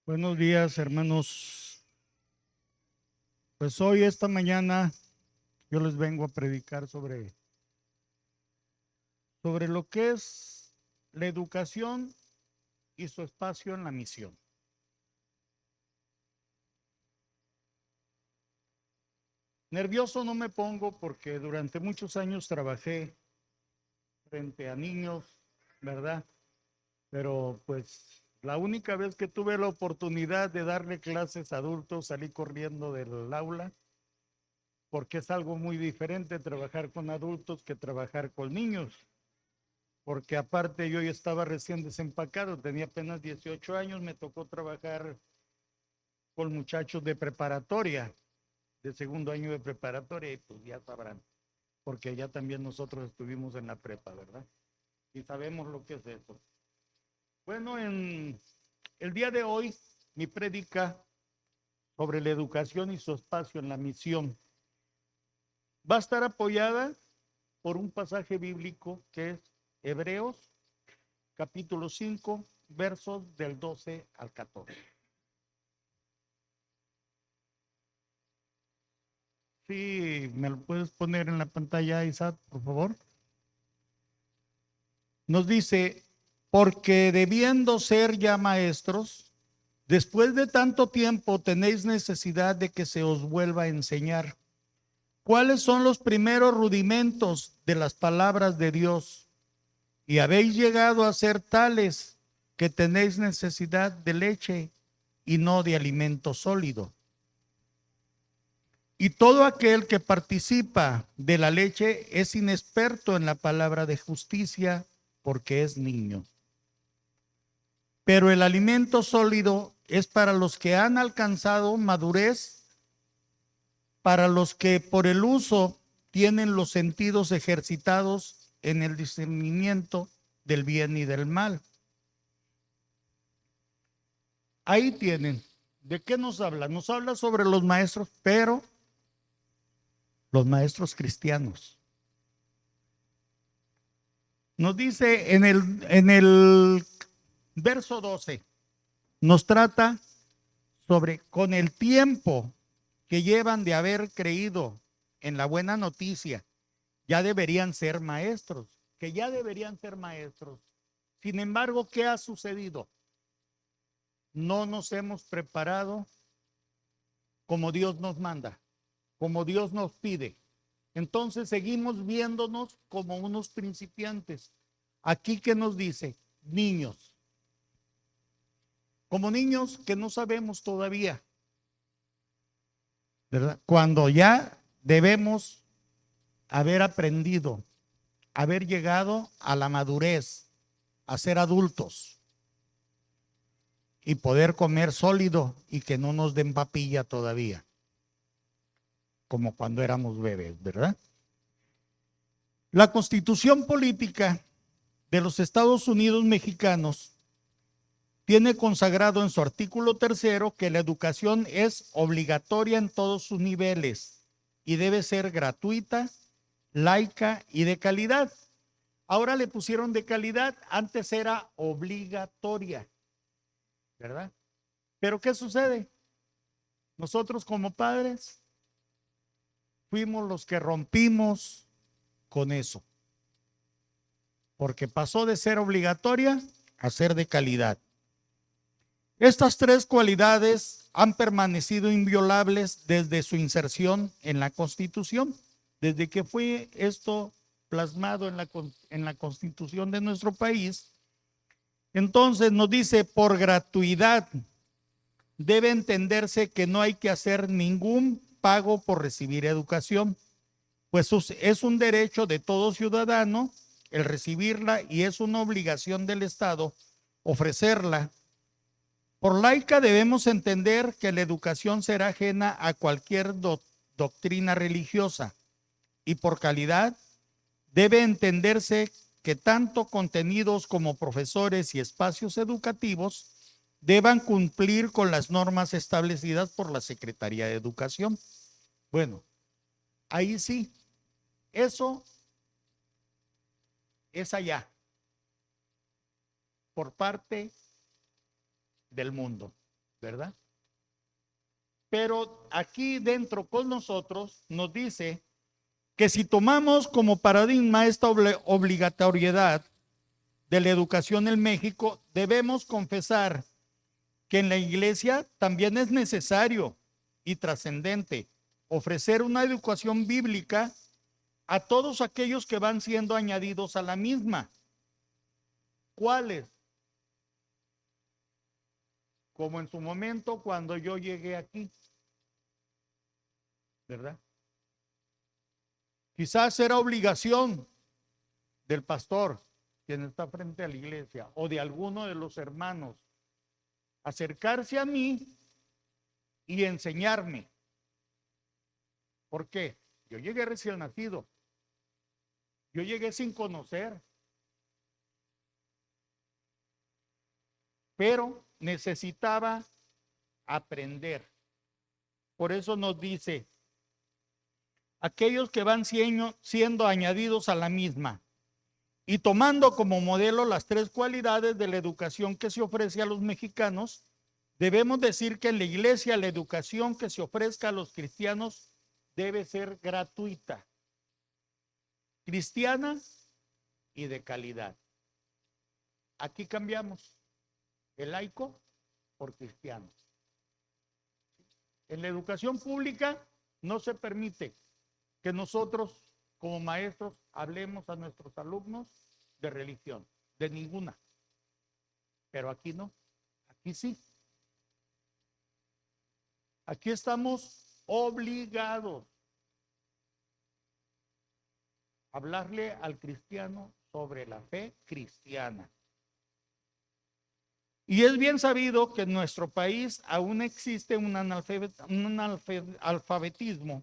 Buenos días, hermanos. Pues hoy, esta mañana, yo les vengo a predicar sobre lo que es la educación y su espacio en la misión. Nervioso no me pongo porque durante muchos años trabajé frente a niños, ¿verdad? Pero pues la única vez que tuve la oportunidad de darle clases a adultos, salí corriendo del aula porque es algo muy diferente trabajar con adultos que trabajar con niños. Porque aparte yo ya estaba recién desempacado, tenía apenas 18 años, me tocó trabajar con muchachos de preparatoria, de segundo año de preparatoria, y pues ya sabrán, porque ya también nosotros estuvimos en la prepa, ¿verdad? Y sabemos lo que es eso. Bueno, en el día de hoy, mi prédica sobre la educación y su espacio en la misión va a estar apoyada por un pasaje bíblico que es Hebreos capítulo 5, versos del 12 al 14. Sí, me lo puedes poner en la pantalla, Isaac, por favor. Nos dice, porque debiendo ser ya maestros, después de tanto tiempo tenéis necesidad de que se os vuelva a enseñar. ¿Cuáles son los primeros rudimentos de las palabras de Dios? Y habéis llegado a ser tales que tenéis necesidad de leche y no de alimento sólido. Y todo aquel que participa de la leche es inexperto en la palabra de justicia porque es niño. Pero el alimento sólido es para los que han alcanzado madurez, para los que por el uso tienen los sentidos ejercitados en el discernimiento del bien y del mal. Ahí tienen. ¿De qué nos habla? Nos habla sobre los maestros, pero los maestros cristianos. Nos dice en el verso 12, nos trata sobre con el tiempo que llevan de haber creído en la buena noticia, ya deberían ser maestros, que ya deberían ser maestros. Sin embargo, ¿qué ha sucedido? No nos hemos preparado como Dios nos manda, como Dios nos pide. Entonces seguimos viéndonos como unos principiantes. Aquí que nos dice, niños, como niños que no sabemos todavía, ¿verdad? Cuando ya debemos haber aprendido, haber llegado a la madurez, a ser adultos y poder comer sólido y que no nos den papilla todavía, como cuando éramos bebés, ¿verdad? La Constitución política de los Estados Unidos mexicanos tiene consagrado en su artículo tercero que la educación es obligatoria en todos sus niveles y debe ser gratuita, laica y de calidad. Ahora le pusieron de calidad, antes era obligatoria, ¿verdad? Pero ¿qué sucede? Nosotros como padres fuimos los que rompimos con eso, porque pasó de ser obligatoria a ser de calidad. Estas tres cualidades han permanecido inviolables desde su inserción en la Constitución, desde que fue esto plasmado en la Constitución de nuestro país. Entonces nos dice, por gratuidad, debe entenderse que no hay que hacer ningún pago por recibir educación, pues es un derecho de todo ciudadano el recibirla y es una obligación del Estado ofrecerla. Por laica debemos entender que la educación será ajena a cualquier doctrina religiosa y por calidad debe entenderse que tanto contenidos como profesores y espacios educativos deban cumplir con las normas establecidas por la Secretaría de Educación. Bueno, ahí sí, eso es allá, por parte del mundo. ¿verdad? Pero aquí dentro con nosotros nos dice que si tomamos como paradigma esta obligatoriedad de la educación en México, debemos confesar que en la iglesia también es necesario y trascendente ofrecer una educación bíblica a todos aquellos que van siendo añadidos a la misma. ¿Cuáles? Como en su momento cuando yo llegué aquí, ¿verdad? Quizás era obligación del pastor, quien está frente a la iglesia, o de alguno de los hermanos, acercarse a mí y enseñarme. ¿Por qué? Yo llegué recién nacido. Yo llegué sin conocer. Pero necesitaba aprender. Por eso nos dice, aquellos que van siendo añadidos a la misma y tomando como modelo las tres cualidades de la educación que se ofrece a los mexicanos, debemos decir que en la iglesia la educación que se ofrezca a los cristianos debe ser gratuita, cristiana y de calidad. Aquí cambiamos el laico por cristiano. En la educación pública no se permite que nosotros como maestros hablemos a nuestros alumnos de religión, de ninguna. Pero aquí no, aquí sí. Aquí estamos obligados a hablarle al cristiano sobre la fe cristiana. Y es bien sabido que en nuestro país aún existe un analfabetismo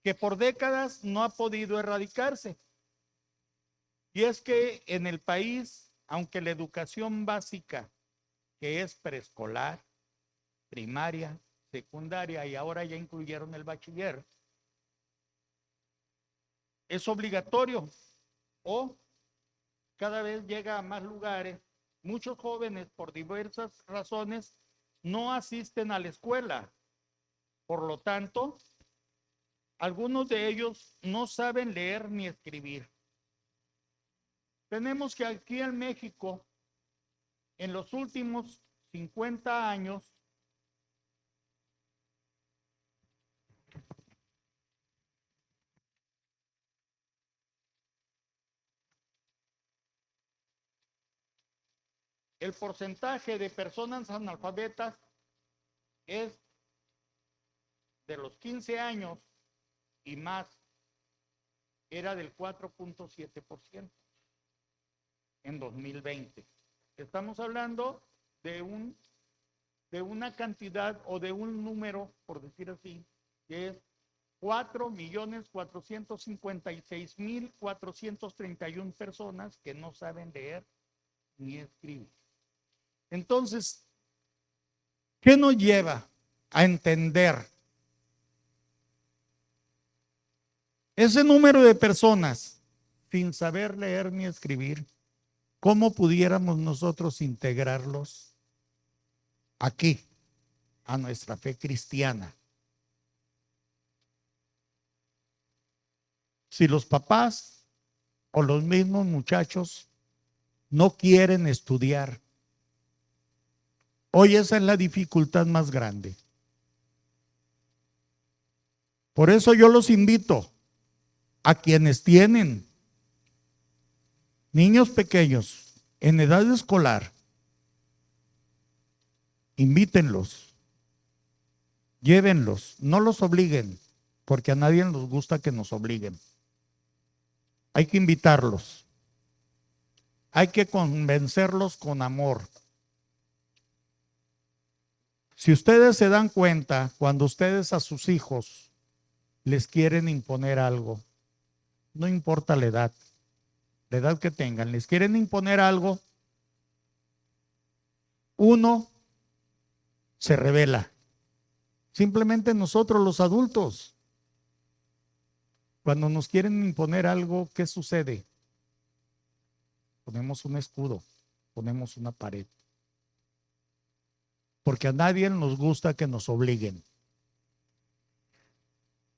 que por décadas no ha podido erradicarse. Y es que en el país, aunque la educación básica, que es preescolar, primaria, secundaria y ahora ya incluyeron el bachiller, es obligatorio o cada vez llega a más lugares, muchos jóvenes por diversas razones no asisten a la escuela. Por lo tanto, algunos de ellos no saben leer ni escribir. Tenemos que aquí en México, en los últimos 50 años, el porcentaje de personas analfabetas es de los 15 años y más, era del 4.7% en 2020. Estamos hablando de una cantidad o de un número, por decir así, que es 4.456.431 personas que no saben leer ni escribir. Entonces, ¿qué nos lleva a entender ese número de personas sin saber leer ni escribir? ¿Cómo pudiéramos nosotros integrarlos aquí a nuestra fe cristiana? Si los papás o los mismos muchachos no quieren estudiar, hoy esa es la dificultad más grande. Por eso yo los invito a quienes tienen niños pequeños en edad escolar, invítenlos, llévenlos, no los obliguen, porque a nadie nos gusta que nos obliguen. Hay que invitarlos, hay que convencerlos con amor. Si ustedes se dan cuenta, cuando ustedes a sus hijos les quieren imponer algo, no importa la edad que tengan, les quieren imponer algo, uno se revela. Simplemente nosotros los adultos, cuando nos quieren imponer algo, ¿qué sucede? Ponemos un escudo, ponemos una pared. porque a nadie nos gusta que nos obliguen.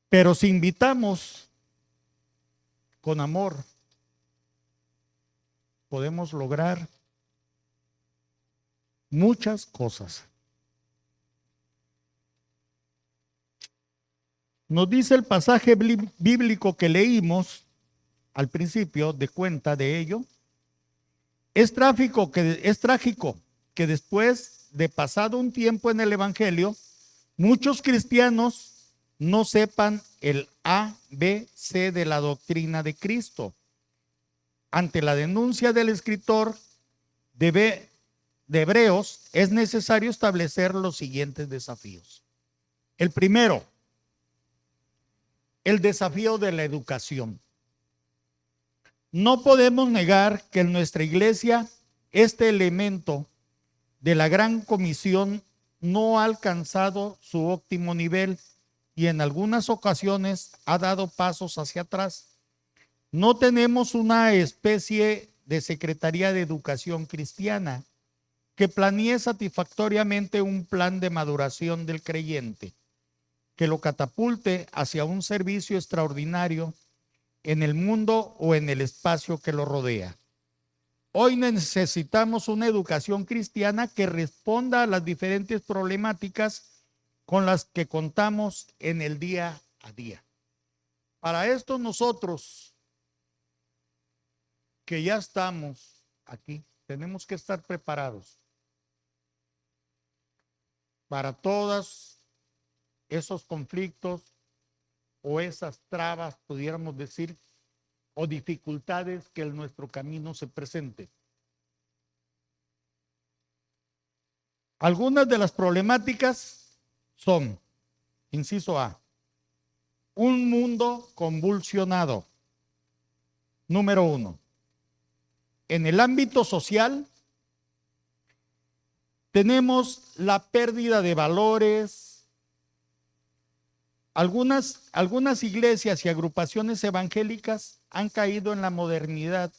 Pero si invitamos con amor, podemos lograr muchas cosas. Nos dice el pasaje bíblico que leímos al principio, de cuenta de ello. Es trágico que después de pasado un tiempo en el Evangelio, muchos cristianos no sepan el A, B, C de la doctrina de Cristo. Ante la denuncia del escritor de Hebreos, es necesario establecer los siguientes desafíos. El primero, el desafío de la educación. No podemos negar que en nuestra iglesia este elemento de la gran comisión no ha alcanzado su óptimo nivel y en algunas ocasiones ha dado pasos hacia atrás. No tenemos una especie de Secretaría de Educación Cristiana que planee satisfactoriamente un plan de maduración del creyente, que lo catapulte hacia un servicio extraordinario en el mundo o en el espacio que lo rodea. Hoy necesitamos una educación cristiana que responda a las diferentes problemáticas con las que contamos en el día a día. Para esto nosotros, que ya estamos aquí, tenemos que estar preparados para todos esos conflictos o esas trabas, pudiéramos decir, o dificultades que en nuestro camino se presenten. Algunas de las problemáticas son, inciso A, un mundo convulsionado. Número 1. En el ámbito social, tenemos la pérdida de valores. Algunas iglesias y agrupaciones evangélicas han caído en la modernidad.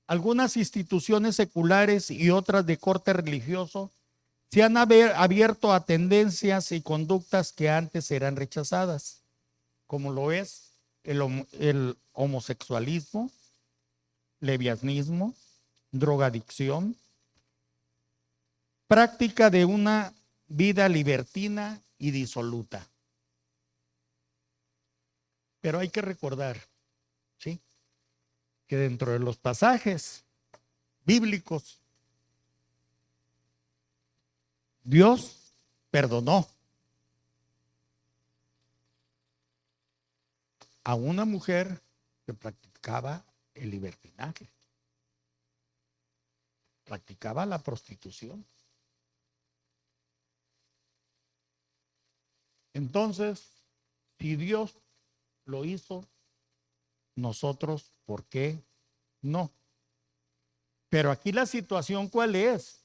Algunas instituciones seculares y otras de corte religioso se han abierto a tendencias y conductas que antes eran rechazadas, como lo es el homosexualismo, lesbianismo, drogadicción, práctica de una vida libertina y disoluta. Pero hay que recordar, ¿sí?, que dentro de los pasajes bíblicos, Dios perdonó a una mujer que practicaba el libertinaje, practicaba la prostitución. Entonces, si Dios lo hizo, nosotros, ¿por qué no? Pero aquí la situación, ¿cuál es?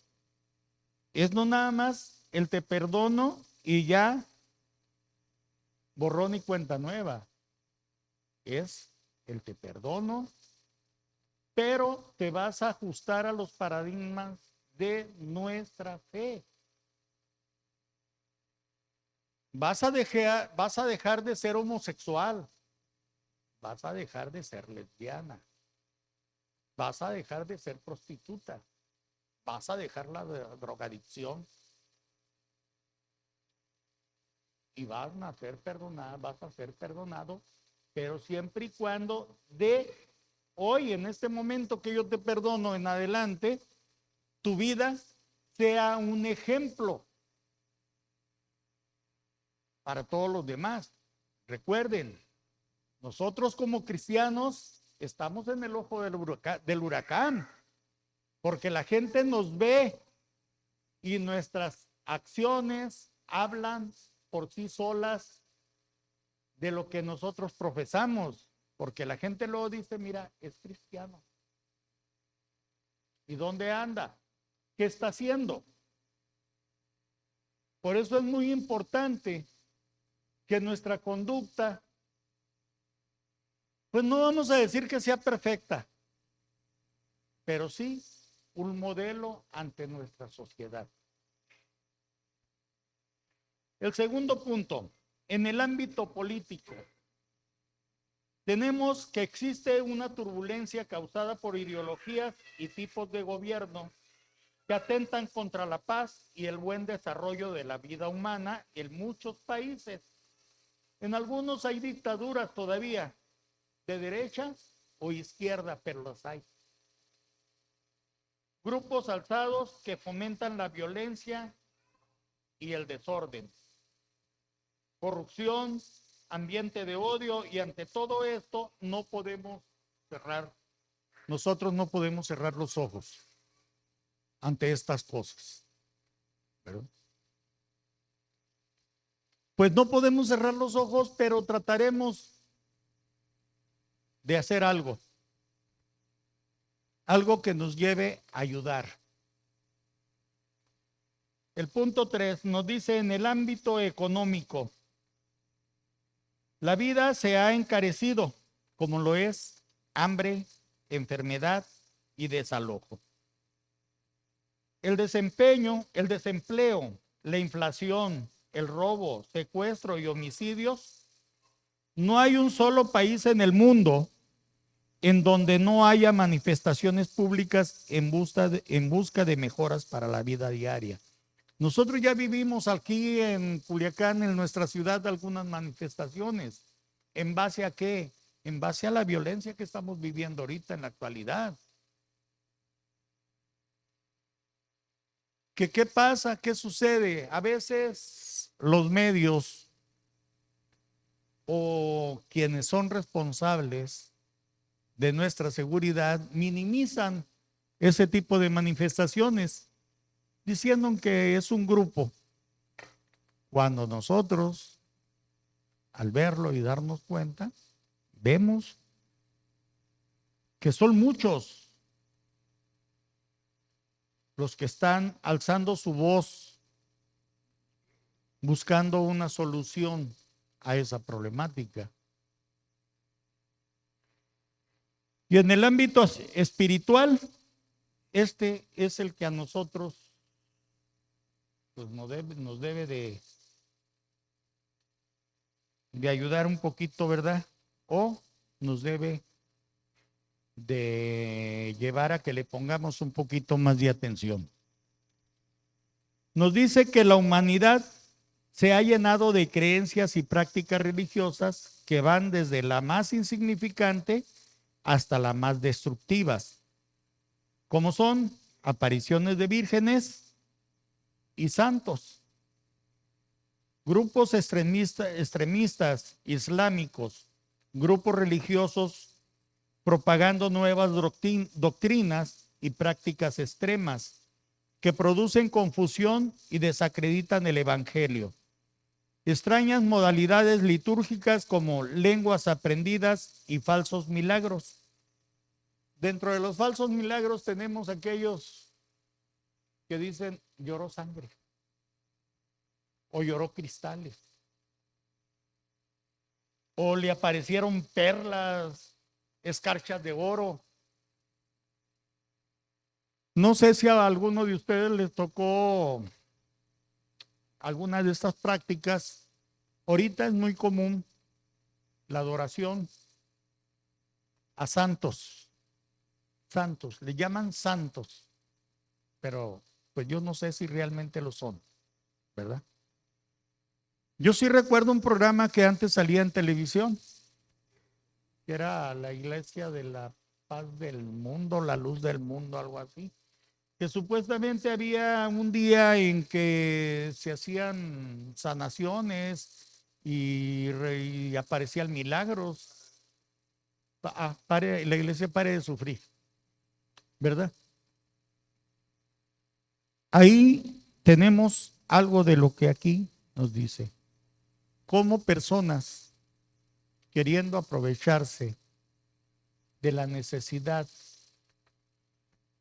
Es no nada más el te perdono y ya borrón y cuenta nueva. Es el te perdono, pero te vas a ajustar a los paradigmas de nuestra fe. Vas a dejar de ser homosexual, vas a dejar de ser lesbiana, vas a dejar de ser prostituta, vas a dejar la drogadicción y vas a ser perdonada, vas a ser perdonado, pero siempre y cuando de hoy, en este momento que yo te perdono en adelante, tu vida sea un ejemplo para todos los demás. Recuerden, nosotros como cristianos estamos en el ojo del huracán, porque la gente nos ve y nuestras acciones hablan por sí solas de lo que nosotros profesamos, porque la gente luego dice, mira, es cristiano. ¿Y dónde anda? ¿Qué está haciendo? Por eso es muy importante que nuestra conducta, pues no vamos a decir que sea perfecta, pero sí un modelo ante nuestra sociedad. El segundo punto, en el ámbito político, tenemos que existe una turbulencia causada por ideologías y tipos de gobierno que atentan contra la paz y el buen desarrollo de la vida humana en muchos países. En algunos hay dictaduras todavía, de derecha o izquierda, pero las hay. Grupos alzados que fomentan la violencia y el desorden, corrupción, ambiente de odio, y ante todo esto nosotros no podemos cerrar los ojos ante estas cosas. ¿Verdad? Pues no podemos cerrar los ojos, pero trataremos de hacer algo que nos lleve a ayudar. El punto 3 nos dice: en el ámbito económico, la vida se ha encarecido, como lo es hambre, enfermedad y desalojo. El desempleo, la inflación, el robo, secuestro y homicidios. No hay un solo país en el mundo en donde no haya manifestaciones públicas en busca de mejoras para la vida diaria. Nosotros ya vivimos aquí en Culiacán, en nuestra ciudad, algunas manifestaciones. ¿En base a qué? En base a la violencia que estamos viviendo ahorita en la actualidad. ¿Qué pasa? ¿Qué sucede? A veces los medios o quienes son responsables de nuestra seguridad minimizan ese tipo de manifestaciones, diciendo que es un grupo, cuando nosotros, al verlo y darnos cuenta, vemos que son muchos los que están alzando su voz, buscando una solución a esa problemática. Y en el ámbito espiritual, este es el que a nosotros pues nos debe de ayudar un poquito, ¿verdad? O nos debe de llevar a que le pongamos un poquito más de atención. Nos dice que la humanidad se ha llenado de creencias y prácticas religiosas que van desde la más insignificante hasta las más destructivas, como son apariciones de vírgenes y santos, grupos extremistas islámicos, grupos religiosos propagando nuevas doctrinas y prácticas extremas que producen confusión y desacreditan el evangelio. Extrañas modalidades litúrgicas como lenguas aprendidas y falsos milagros. Dentro de los falsos milagros tenemos aquellos que dicen lloró sangre o lloró cristales o le aparecieron perlas, escarchas de oro. No sé si a alguno de ustedes les tocó alguna de estas prácticas. Ahorita es muy común la adoración a santos. Santos, le llaman santos, pero pues yo no sé si realmente lo son, ¿verdad? Yo sí recuerdo un programa que antes salía en televisión, que era la Iglesia de la Paz del Mundo, la Luz del Mundo, algo así, que supuestamente había un día en que se hacían sanaciones y aparecían milagros. La iglesia pare de sufrir, ¿verdad? Ahí tenemos algo de lo que aquí nos dice. Cómo personas queriendo aprovecharse de la necesidad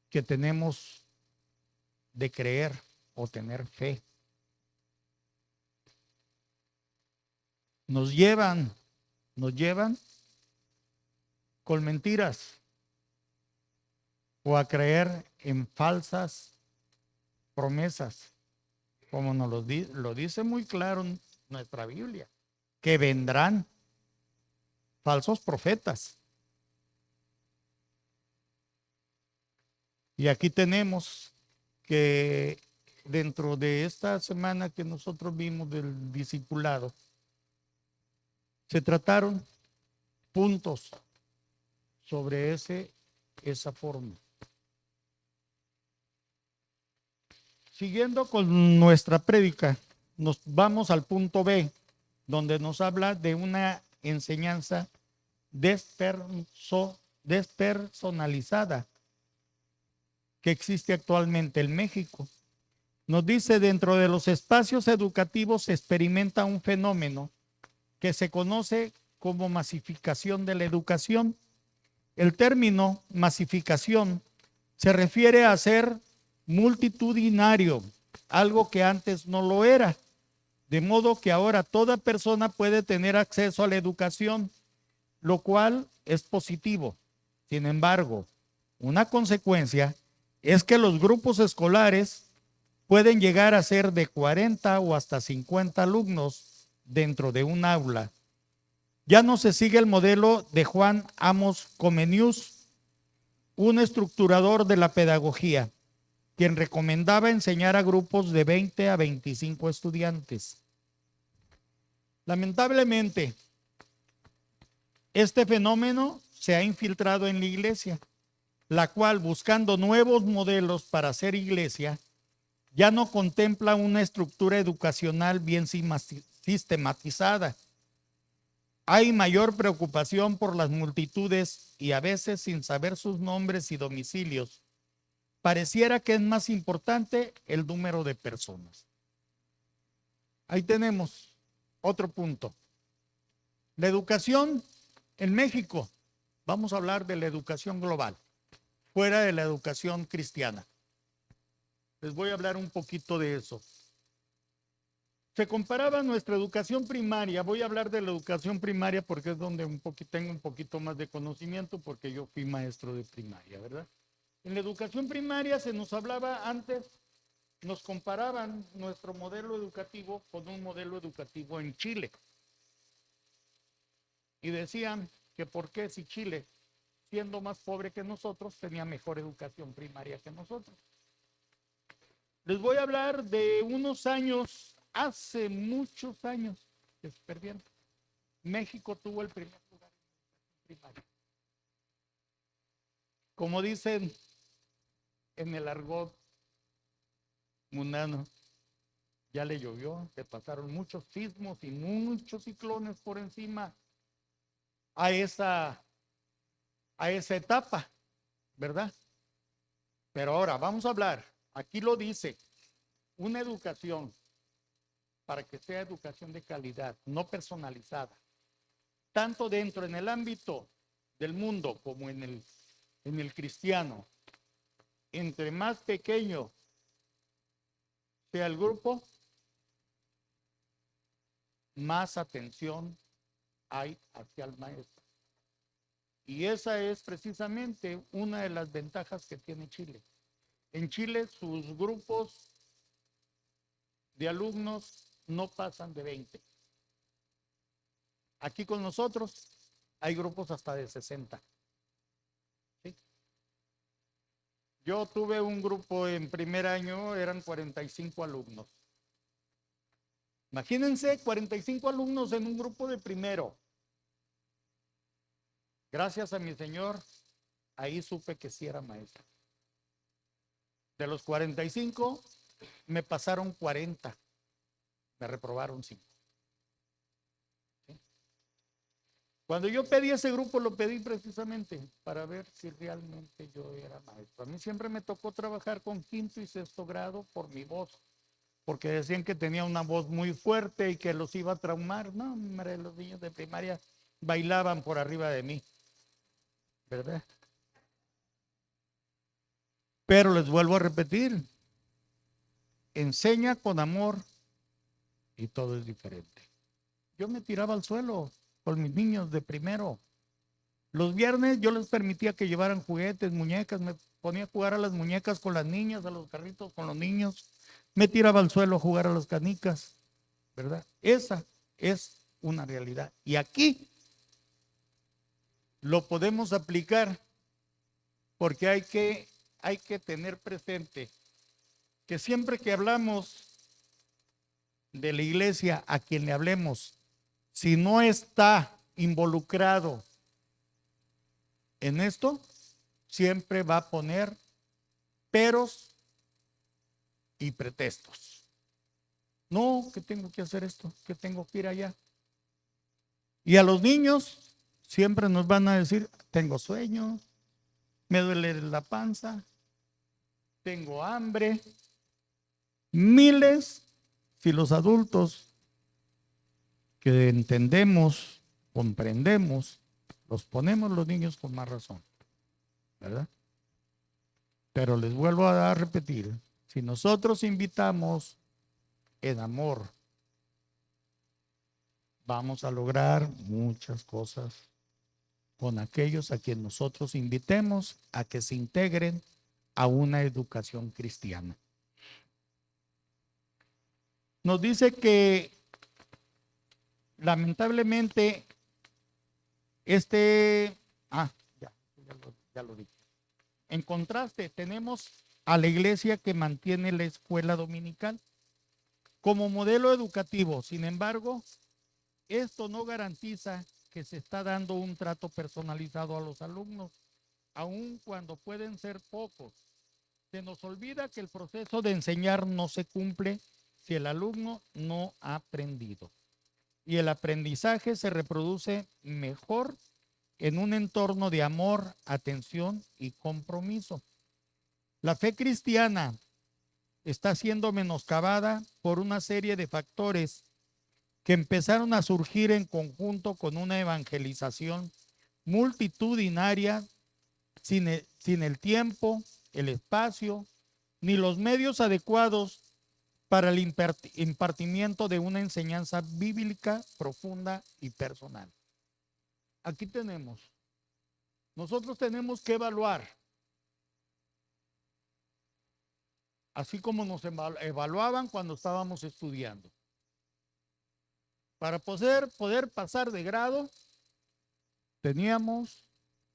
que tenemos de creer o tener fe, nos llevan con mentiras o a creer en falsas promesas como nos lo dice muy claro nuestra Biblia, que vendrán falsos profetas. Y aquí tenemos que dentro de esta semana que nosotros vimos del discipulado, se trataron puntos sobre esa forma. Siguiendo con nuestra prédica, nos vamos al punto B, donde nos habla de una enseñanza despersonalizada que existe actualmente en México. Nos dice, dentro de los espacios educativos se experimenta un fenómeno que se conoce como masificación de la educación. El término masificación se refiere a ser multitudinario, algo que antes no lo era, de modo que ahora toda persona puede tener acceso a la educación, lo cual es positivo. Sin embargo, una consecuencia es que los grupos escolares pueden llegar a ser de 40 o hasta 50 alumnos dentro de un aula. Ya no se sigue el modelo de Juan Amos Comenius, un estructurador de la pedagogía, quien recomendaba enseñar a grupos de 20 a 25 estudiantes. Lamentablemente, este fenómeno se ha infiltrado en la iglesia, la cual, buscando nuevos modelos para hacer iglesia, ya no contempla una estructura educacional bien sistematizada. Hay mayor preocupación por las multitudes y a veces, sin saber sus nombres y domicilios, pareciera que es más importante el número de personas. Ahí tenemos otro punto. La educación en México, vamos a hablar de la educación global, fuera de la educación cristiana. Les voy a hablar un poquito de eso. Se comparaba nuestra educación primaria, voy a hablar de la educación primaria porque es donde tengo un poquito más de conocimiento porque yo fui maestro de primaria, ¿verdad? En la educación primaria se nos hablaba antes, nos comparaban nuestro modelo educativo con un modelo educativo en Chile. Y decían que por qué si Chile, siendo más pobre que nosotros, tenía mejor educación primaria que nosotros. Les voy a hablar de unos años, hace muchos años, que se perdieron. México tuvo el primer lugar en primaria. Como dicen en el argot mundano, ya le llovió, le pasaron muchos sismos y muchos ciclones por encima a esa etapa, ¿verdad? Pero ahora vamos a hablar, aquí lo dice, una educación para que sea educación de calidad, no personalizada, tanto dentro en el ámbito del mundo como en el cristiano. Entre más pequeño sea el grupo, más atención hay hacia el maestro. Y esa es precisamente una de las ventajas que tiene Chile. En Chile sus grupos de alumnos no pasan de 20. Aquí con nosotros hay grupos hasta de 60. ¿Sí? Yo tuve un grupo en primer año, eran 45 alumnos. Imagínense 45 alumnos en un grupo de primero. Gracias a mi Señor, ahí supe que sí era maestro. De los 45, me pasaron 40. Me reprobaron 5. ¿Sí? Cuando yo pedí ese grupo, lo pedí precisamente para ver si realmente yo era maestro. A mí siempre me tocó trabajar con quinto y sexto grado por mi voz, porque decían que tenía una voz muy fuerte y que los iba a traumar. No, hombre, los niños de primaria bailaban por arriba de mí, ¿verdad? Pero les vuelvo a repetir, enseña con amor y todo es diferente. Yo me tiraba al suelo con mis niños de primero. Los viernes yo les permitía que llevaran juguetes, muñecas, me ponía a jugar a las muñecas con las niñas, a los carritos con los niños. me tiraba al suelo a jugar a las canicas, ¿verdad? Esa es una realidad. Y aquí lo podemos aplicar porque hay que tener presente que siempre que hablamos de la iglesia, a quien le hablemos, si no está involucrado en esto, siempre va a poner peros y pretextos. No, que tengo que hacer esto, que tengo que ir allá. Y a los niños siempre nos van a decir, tengo sueño, me duele la panza, tengo hambre. Miles, si los adultos que entendemos, comprendemos, los ponemos los niños con más razón, ¿verdad? Pero les vuelvo a repetir, si nosotros invitamos en amor, vamos a lograr muchas cosas con aquellos a quienes nosotros invitemos a que se integren a una educación cristiana. Nos dice que lamentablemente ya lo dije. En contraste, tenemos a la iglesia que mantiene la escuela dominical como modelo educativo. Sin embargo, esto no garantiza que se está dando un trato personalizado a los alumnos, aun cuando pueden ser pocos. Se nos olvida que el proceso de enseñar no se cumple si el alumno no ha aprendido. Y el aprendizaje se reproduce mejor en un entorno de amor, atención y compromiso. La fe cristiana está siendo menoscabada por una serie de factores que empezaron a surgir en conjunto con una evangelización multitudinaria sin el tiempo, el espacio, ni los medios adecuados para el impartimiento de una enseñanza bíblica profunda y personal. Aquí nosotros tenemos que evaluar, así como nos evaluaban cuando estábamos estudiando. Para poder pasar de grado, teníamos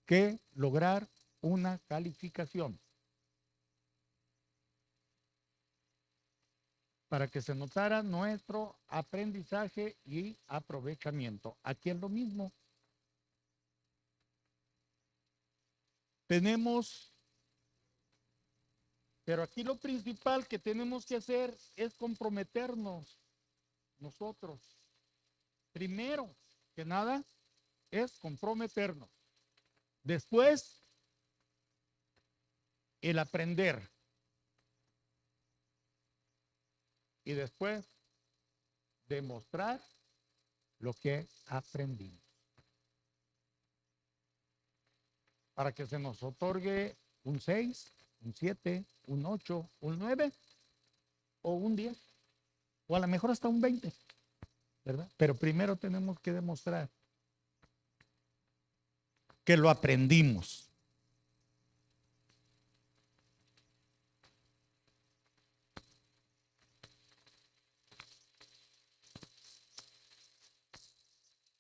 que lograr una calificación para que se notara nuestro aprendizaje y aprovechamiento. Aquí es lo mismo. Pero aquí lo principal que tenemos que hacer es comprometernos nosotros. Primero que nada es comprometernos. Después, el aprender. Y después, demostrar lo que aprendimos. Para que se nos otorgue un 6, un 7, un 8, un 9 o un 10. O a lo mejor hasta un 20, ¿verdad? Pero primero tenemos que demostrar que lo aprendimos.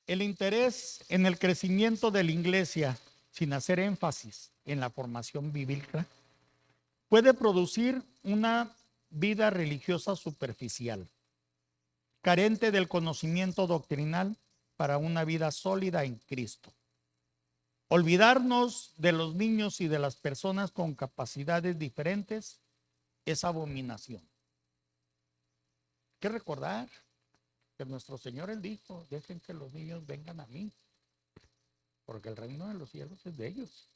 El interés en el crecimiento de la iglesia, sin hacer énfasis en la formación bíblica, puede producir una vida religiosa superficial, carente del conocimiento doctrinal para una vida sólida en Cristo. Olvidarnos de los niños y de las personas con capacidades diferentes es abominación. Hay que recordar que nuestro Señor él dijo, dejen que los niños vengan a mí, porque el reino de los cielos es de ellos.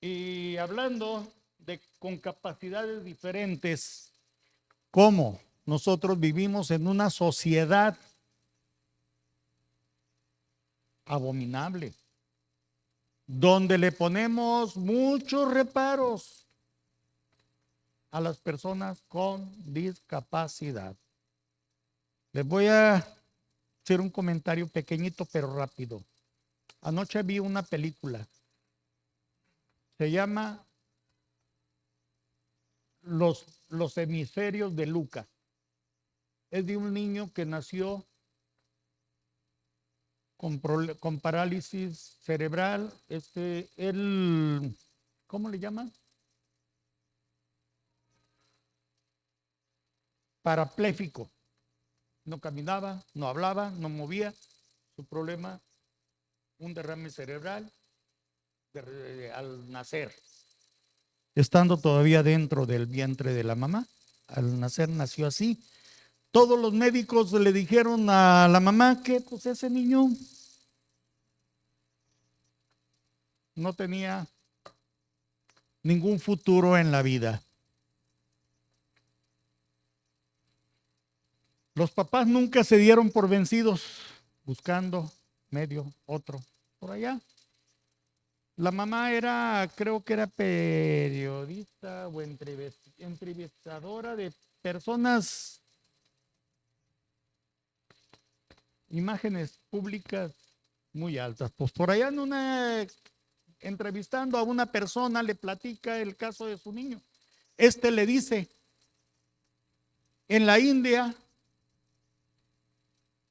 Y hablando de con capacidades diferentes, ¿cómo nosotros vivimos en una sociedad abominable, donde le ponemos muchos reparos a las personas con discapacidad? Les voy a hacer un comentario pequeñito pero rápido. Anoche vi una película Se llama los hemisferios de Lucas. Es de un niño que nació con parálisis cerebral. ¿Cómo le llaman? Parapléjico. No caminaba, no hablaba, no movía. Su problema, un derrame cerebral al nacer. Estando todavía dentro del vientre de la mamá, al nacer nació así. Todos los médicos le dijeron a la mamá que pues ese niño no tenía ningún futuro en la vida. Los papás nunca se dieron por vencidos, buscando medio, otro, por allá. La mamá creo que era periodista o entrevistadora de personas, imágenes públicas muy altas. Pues por allá entrevistando a una persona le platica el caso de su niño. Le dice, en la India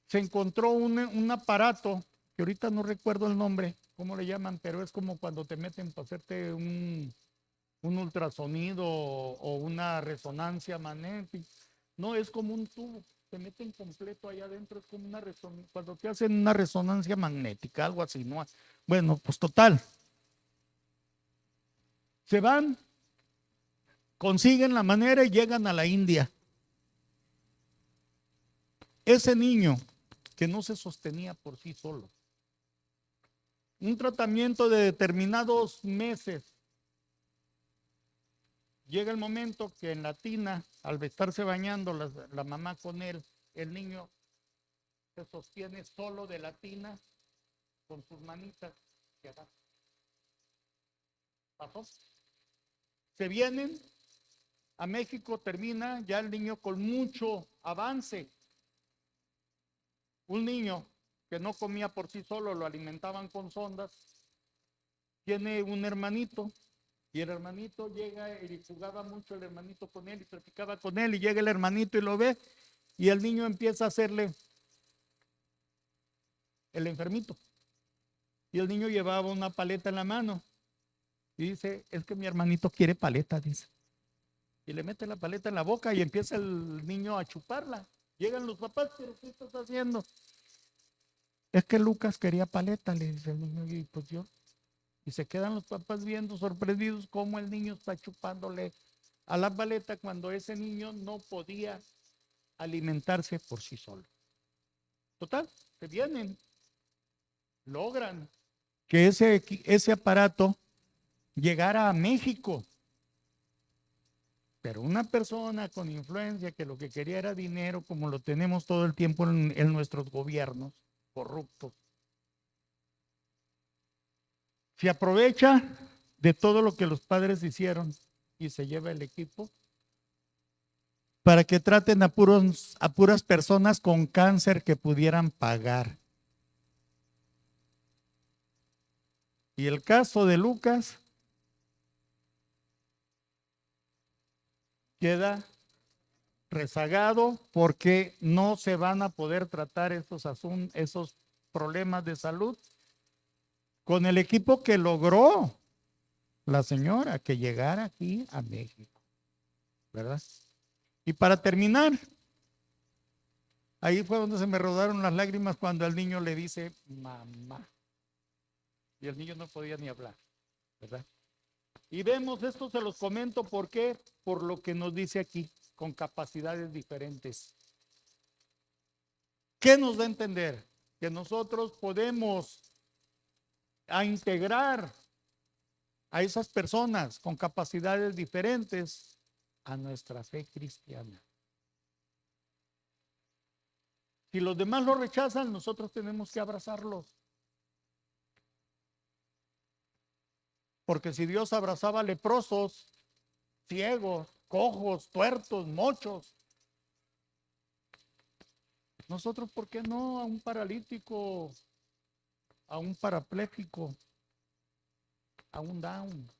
se encontró un aparato, que ahorita no recuerdo el nombre, cómo le llaman, pero es como cuando te meten para hacerte un ultrasonido o una resonancia magnética. No, es como un tubo, te meten completo allá adentro, es como cuando te hacen una resonancia magnética, algo así, ¿no? Bueno, pues total. Se van, consiguen la manera y llegan a la India. Ese niño que no se sostenía por sí solo, un tratamiento de determinados meses, llega el momento que en la tina, al estarse bañando la mamá con él, el niño se sostiene solo de la tina con sus manitas. Pasó. Se vienen a México, termina ya el niño con mucho avance. Un niño que no comía por sí solo, lo alimentaban con sondas, tiene un hermanito, y el hermanito llega y jugaba mucho el hermanito con él y platicaba con él, y llega el hermanito y lo ve, y el niño empieza a hacerle el enfermito. Y el niño llevaba una paleta en la mano y dice, es que mi hermanito quiere paleta, dice. Y le mete la paleta en la boca y empieza el niño a chuparla. Llegan los papás, pero ¿qué estás haciendo? Es que Lucas quería paleta, le dice el niño, y pues yo. Y se quedan los papás viendo sorprendidos cómo el niño está chupándole a la paleta cuando ese niño no podía alimentarse por sí solo. Total, se vienen, logran que ese aparato llegara a México. Pero una persona con influencia que lo que quería era dinero, como lo tenemos todo el tiempo en nuestros gobiernos corruptos, se aprovecha de todo lo que los padres hicieron y se lleva el equipo para que traten a puras personas con cáncer que pudieran pagar. Y el caso de Lucas queda rezagado porque no se van a poder tratar esos problemas de salud con el equipo que logró la señora que llegara aquí a México, ¿verdad? Y para terminar, ahí fue donde se me rodaron las lágrimas cuando el niño le dice mamá. Y el niño no podía ni hablar, ¿verdad? Y vemos, esto se los comento, ¿por qué? Por lo que nos dice aquí, con capacidades diferentes. ¿Qué nos da a entender? Que nosotros podemos integrar a esas personas con capacidades diferentes a nuestra fe cristiana. Si los demás lo rechazan, nosotros tenemos que abrazarlos. Porque si Dios abrazaba leprosos, ciegos, cojos, tuertos, mochos, nosotros, ¿por qué no a un paralítico, a un parapléjico, a un down?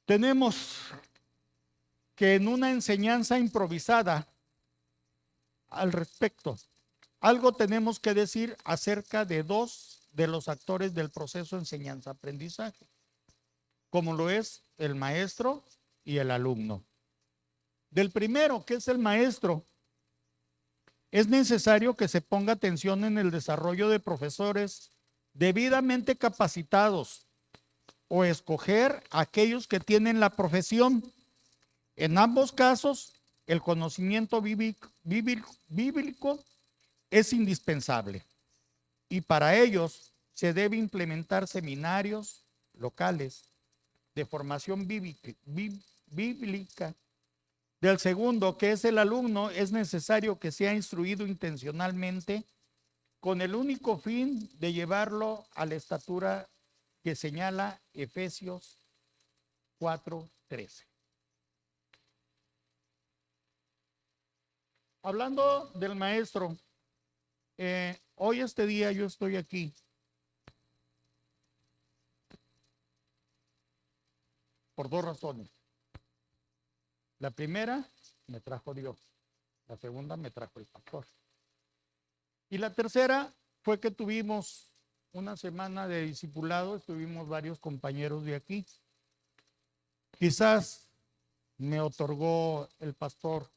Tenemos que en una enseñanza improvisada al respecto, algo tenemos que decir acerca de dos de los actores del proceso enseñanza-aprendizaje, como lo es el maestro y el alumno. Del primero, que es el maestro, es necesario que se ponga atención en el desarrollo de profesores debidamente capacitados o escoger aquellos que tienen la profesión. En ambos casos, el conocimiento bíblico es indispensable y para ellos se debe implementar seminarios locales de formación bíblica. Del segundo, que es el alumno, es necesario que sea instruido intencionalmente con el único fin de llevarlo a la estatura que señala Efesios 4:13. Hablando del maestro, hoy este día yo estoy aquí por dos razones. La primera, me trajo Dios. La segunda, me trajo el pastor. Y la tercera fue que tuvimos una semana de discipulado, estuvimos varios compañeros de aquí. Quizás me otorgó el pastor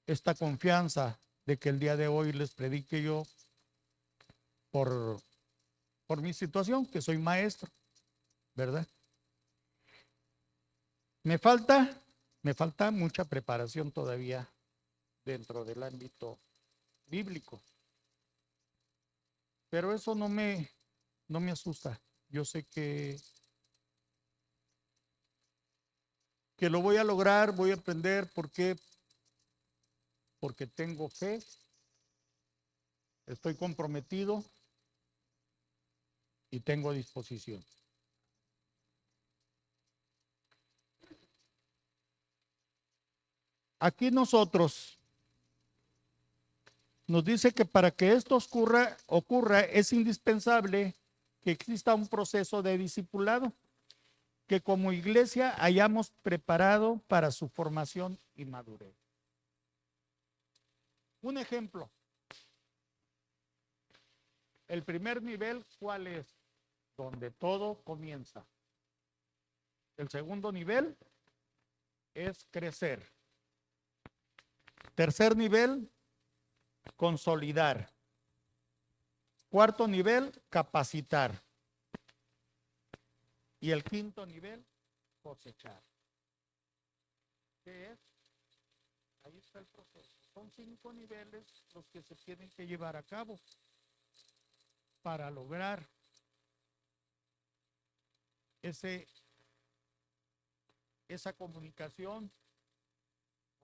esta confianza de que el día de hoy les predique yo por mi situación, que soy maestro, ¿verdad? Me falta mucha preparación todavía dentro del ámbito bíblico. Pero eso no me asusta. Yo sé que lo voy a lograr, voy a aprender. ¿Por qué? Porque tengo fe, estoy comprometido y tengo disposición. Aquí nosotros nos dice que para que esto ocurra es indispensable que exista un proceso de discipulado, que como iglesia hayamos preparado para su formación y madurez. Un ejemplo. El primer nivel, ¿cuál es? Donde todo comienza. El segundo nivel es crecer. Tercer nivel, consolidar. Cuarto nivel, capacitar. Y el quinto nivel, cosechar. ¿Qué es? Ahí está el proceso. Son 5 niveles los que se tienen que llevar a cabo para lograr esa comunicación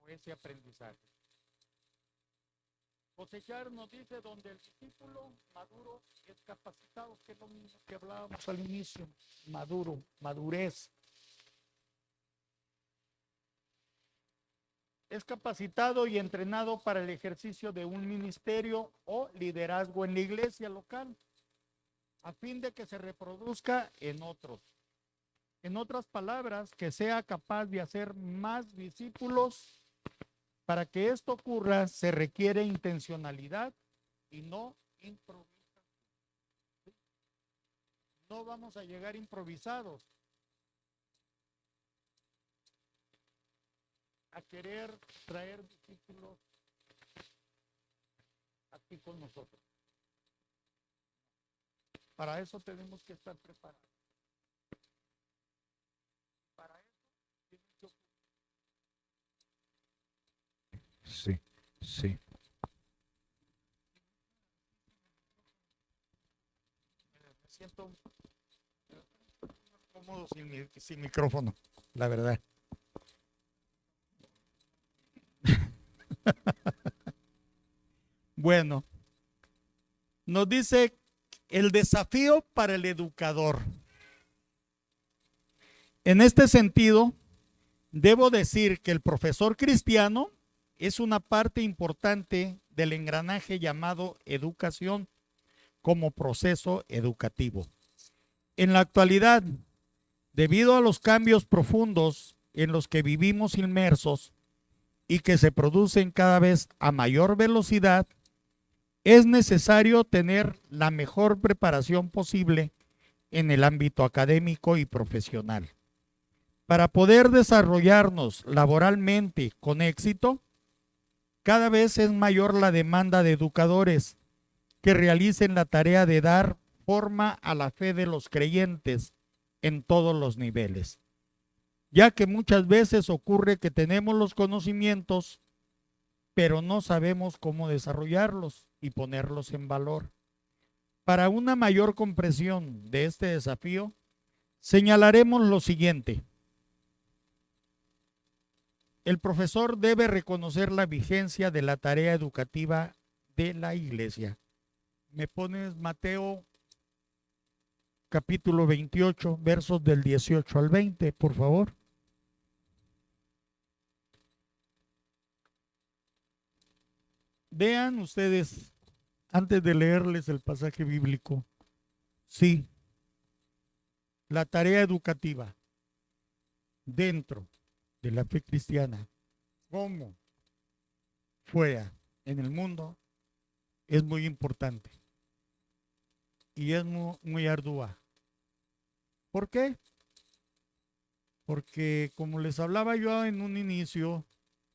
o ese aprendizaje. Cosechar nos dice donde el discípulo maduro es capacitado, que es lo mismo que hablábamos al inicio, madurez. Es capacitado y entrenado para el ejercicio de un ministerio o liderazgo en la iglesia local, a fin de que se reproduzca en otros. En otras palabras, que sea capaz de hacer más discípulos. Para que esto ocurra, se requiere intencionalidad y no improvisación. No vamos a llegar improvisados a querer traer discípulos aquí con nosotros. Para eso tenemos que estar preparados. Para eso tienen que ocurrir. Sí. Me siento cómodo sin micrófono, la verdad. Bueno, nos dice el desafío para el educador. En este sentido, debo decir que el profesor cristiano es una parte importante del engranaje llamado educación como proceso educativo. En la actualidad, Debido a los cambios profundos en los que vivimos inmersos y que se producen cada vez a mayor velocidad, es necesario tener la mejor preparación posible en el ámbito académico y profesional. Para poder desarrollarnos laboralmente con éxito, cada vez es mayor la demanda de educadores que realicen la tarea de dar forma a la fe de los creyentes en todos los niveles, ya que muchas veces ocurre que tenemos los conocimientos, pero no sabemos cómo desarrollarlos y ponerlos en valor. Para una mayor comprensión de este desafío, señalaremos lo siguiente. El profesor debe reconocer la vigencia de la tarea educativa de la iglesia. ¿Me pones Mateo capítulo 28, versos del 18 al 20, por favor? Vean ustedes, antes de leerles el pasaje bíblico, sí, la tarea educativa dentro de la fe cristiana, como fuera en el mundo, es muy importante y es muy ardua. ¿Por qué? Porque como les hablaba yo en un inicio,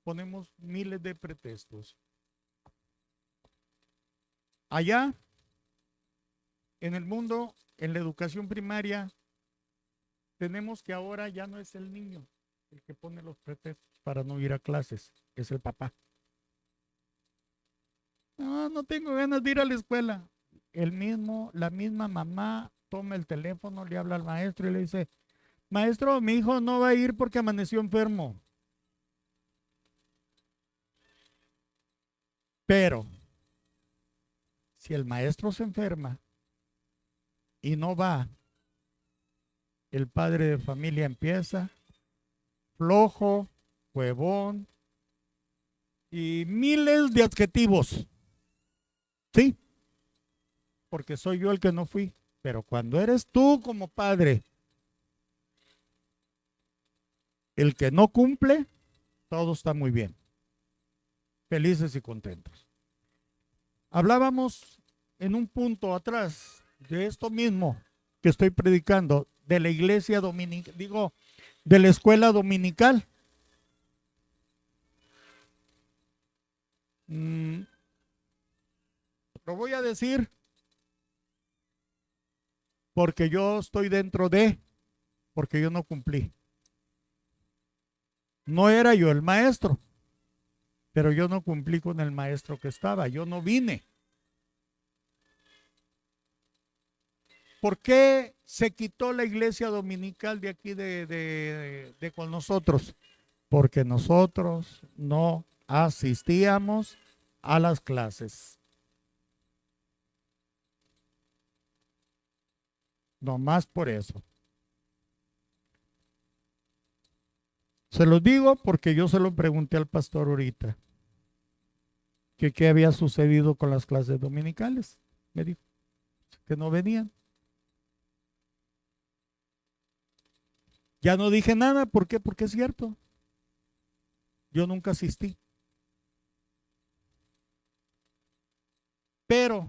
ponemos miles de pretextos. Allá, en el mundo, en la educación primaria, tenemos que ahora ya no es el niño el que pone los pretextos para no ir a clases, es el papá. No, no tengo ganas de ir a la escuela. La misma mamá toma el teléfono, le habla al maestro y le dice, maestro, mi hijo no va a ir porque amaneció enfermo. Pero, si el maestro se enferma y no va, el padre de familia empieza flojo, huevón y miles de adjetivos. Sí, porque soy yo el que no fui. Pero cuando eres tú como padre el que no cumple, todo está muy bien. Felices y contentos. Hablábamos en un punto atrás de esto mismo que estoy predicando, de la iglesia dominical, de la escuela dominical. Lo voy a decir porque yo estoy dentro de, porque yo no cumplí. No era yo el maestro, pero yo no cumplí con el maestro que estaba, yo no vine. ¿Por qué se quitó la iglesia dominical de aquí de con nosotros? Porque nosotros no asistíamos a las clases. No más por eso. Se los digo porque yo se lo pregunté al pastor ahorita. Que qué había sucedido con las clases dominicales. Me dijo que no venían. Ya no dije nada. ¿Por qué? Porque es cierto. Yo nunca asistí. Pero,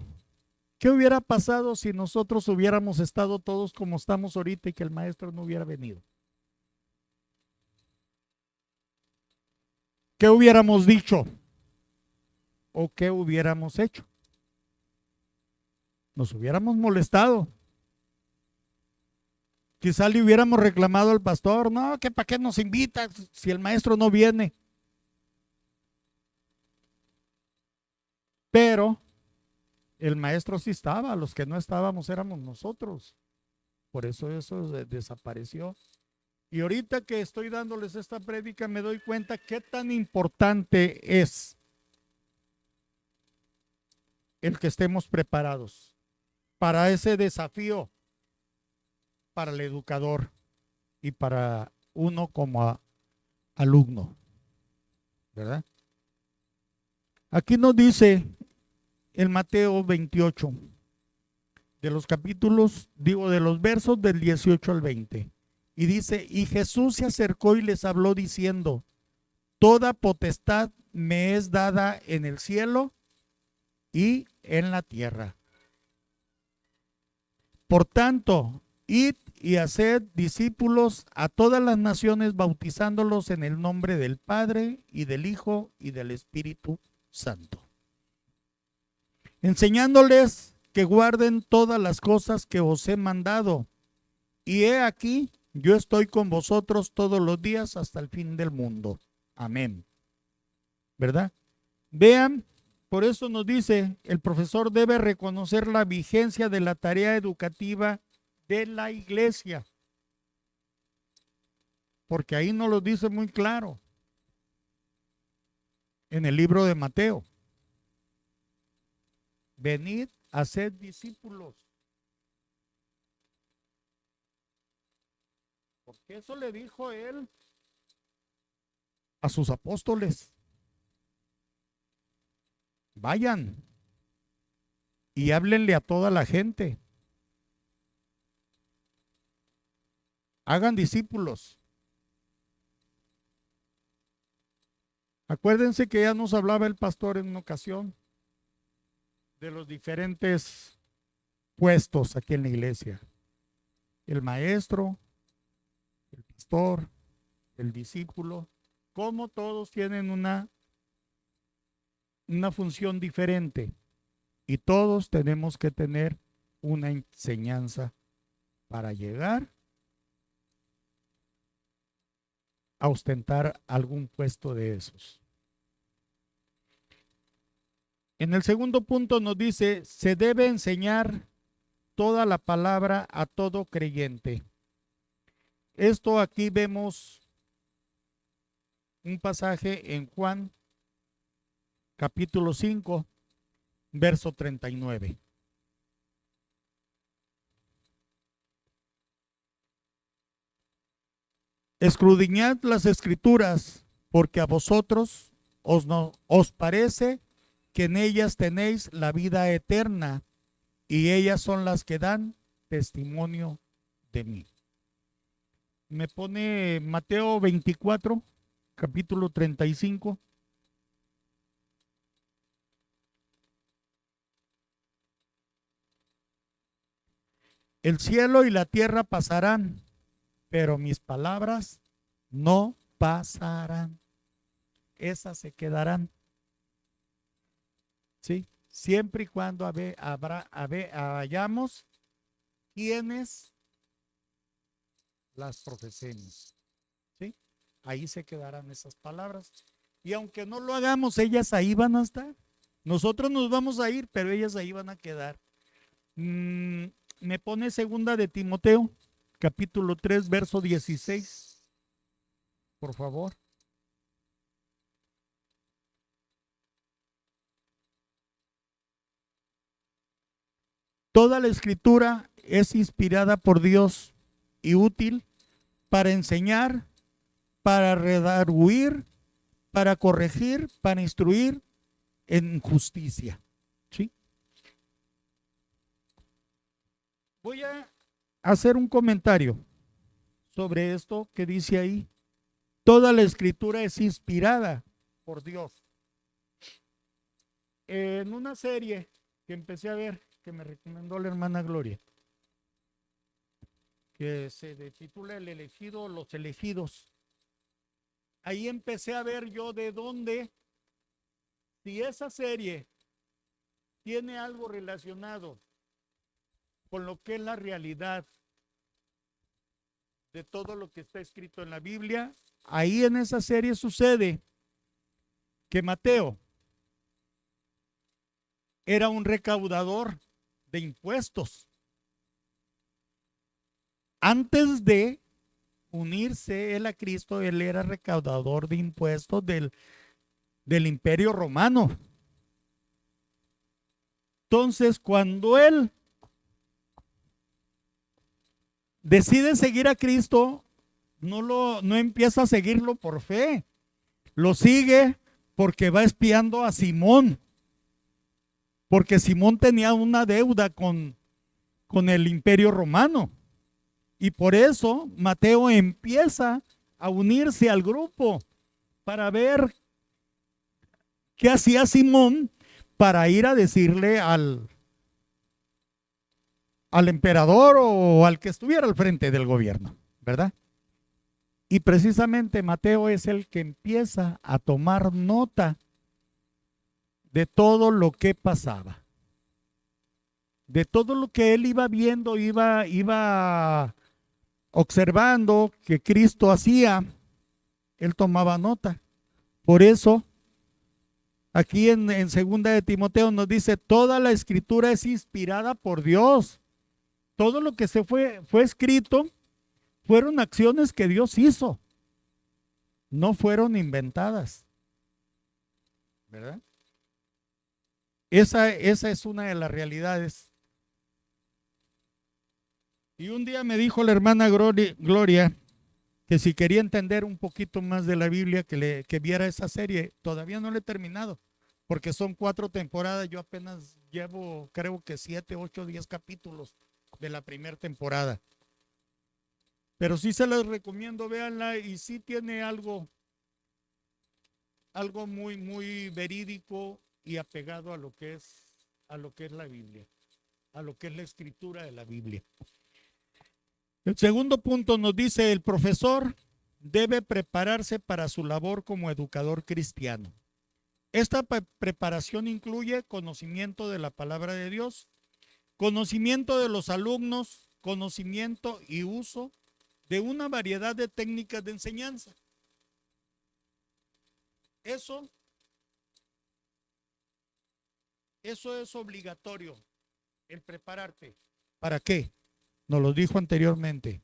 ¿qué hubiera pasado si nosotros hubiéramos estado todos como estamos ahorita y que el maestro no hubiera venido? ¿Qué hubiéramos dicho? ¿O qué hubiéramos hecho? Nos hubiéramos molestado. Quizá le hubiéramos reclamado al pastor, no, que para qué nos invita si el maestro no viene. Pero el maestro sí estaba, los que no estábamos éramos nosotros. Por eso desapareció. Y ahorita que estoy dándoles esta prédica me doy cuenta qué tan importante es el que estemos preparados para ese desafío, para el educador y para uno como alumno, ¿verdad? Aquí nos dice el Mateo 28, de los capítulos, de los versos del 18 al 20. Y dice, y Jesús se acercó y les habló diciendo, toda potestad me es dada en el cielo y en la tierra. Por tanto, id y haced discípulos a todas las naciones, bautizándolos en el nombre del Padre y del Hijo y del Espíritu Santo, enseñándoles que guarden todas las cosas que os he mandado. Y he aquí, yo estoy con vosotros todos los días hasta el fin del mundo. Amén. ¿Verdad? Vean, por eso nos dice, el profesor debe reconocer la vigencia de la tarea educativa de la iglesia. Porque ahí nos lo dice muy claro. En el libro de Mateo. Venid a ser discípulos. Porque eso le dijo él a sus apóstoles. Vayan y háblenle a toda la gente. Hagan discípulos. Acuérdense que ya nos hablaba el pastor en una ocasión de los diferentes puestos aquí en la iglesia. El maestro, el pastor, el discípulo, como todos tienen una función diferente y todos tenemos que tener una enseñanza para llegar a ostentar algún puesto de esos. En el segundo punto nos dice, se debe enseñar toda la palabra a todo creyente. Esto aquí vemos un pasaje en Juan capítulo 5, verso 39. Escudriñad las escrituras, porque a vosotros os parece que en ellas tenéis la vida eterna, y ellas son las que dan testimonio de mí. Me pone Mateo 24, capítulo 35. El cielo y la tierra pasarán, pero mis palabras no pasarán. Esas se quedarán. ¿Sí? Siempre y cuando hayamos quienes las profesemos. ¿Sí? Ahí se quedarán esas palabras. Y aunque no lo hagamos, ellas ahí van a estar. Nosotros nos vamos a ir, pero ellas ahí van a quedar. Me pone segunda de Timoteo, capítulo 3, verso 16. Por favor. Toda la escritura es inspirada por Dios y útil para enseñar, para redarguir, para corregir, para instruir en justicia. ¿Sí? Voy a hacer un comentario sobre esto que dice ahí. Toda la escritura es inspirada por Dios. En una serie que empecé a ver, que me recomendó la hermana Gloria, que se titula El elegido, los elegidos. Ahí empecé a ver yo de dónde, si esa serie tiene algo relacionado con lo que es la realidad de todo lo que está escrito en la Biblia. Ahí en esa serie sucede que Mateo era un recaudador de impuestos. Antes de unirse él a Cristo, él era recaudador de impuestos del Imperio Romano. Entonces, cuando él decide seguir a Cristo, no empieza a seguirlo por fe, lo sigue porque va espiando a Simón, porque Simón tenía una deuda con el Imperio Romano. Y por eso Mateo empieza a unirse al grupo para ver qué hacía Simón para ir a decirle al emperador o al que estuviera al frente del gobierno, ¿verdad? Y precisamente Mateo es el que empieza a tomar nota de todo lo que pasaba, de todo lo que él iba viendo, iba observando que Cristo hacía, él tomaba nota. Por eso, aquí en segunda de Timoteo nos dice, toda la escritura es inspirada por Dios. Todo lo que fue escrito fueron acciones que Dios hizo, no fueron inventadas, ¿verdad? Esa es una de las realidades. Y un día me dijo la hermana Gloria que si quería entender un poquito más de la Biblia, que viera esa serie. Todavía no la he terminado, porque son 4 temporadas. Yo apenas llevo, creo que 7, 8, 10 capítulos de la primera temporada. Pero sí se las recomiendo, véanla, y sí tiene algo muy, muy verídico y apegado a lo que es la Biblia, a lo que es la escritura de la Biblia. El segundo punto nos dice, el profesor debe prepararse para su labor como educador cristiano. Esta preparación incluye conocimiento de la palabra de Dios, conocimiento de los alumnos, conocimiento y uso de una variedad de técnicas de enseñanza. Eso es obligatorio, el prepararte. ¿Para qué? Nos lo dijo anteriormente.